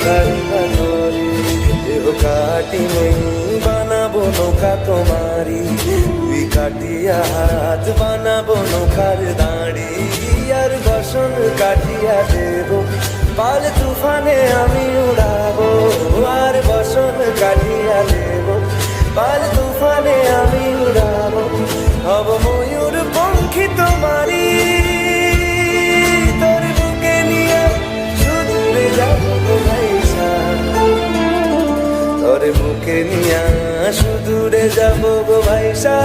কারিনা করে দেহ কাটি নেই বানাবো নৌকা তোমারি দুই কাটিয়া হাত বানাবো নৌকার দাঁড়ি আর বসন কাটিয়া দেব পাল তুফানে আমি উড়াবো আর বসন কাটিয়া দেব পাল তুফানে আমি উড়াবো হব ময়ূর পঙ্খী তোমারি তোর বুকে নিয়ে সুদূরে যাবো গো ভাইসা তোর বুকে নিয়ে সুদূরে যাবো গো ভাইসা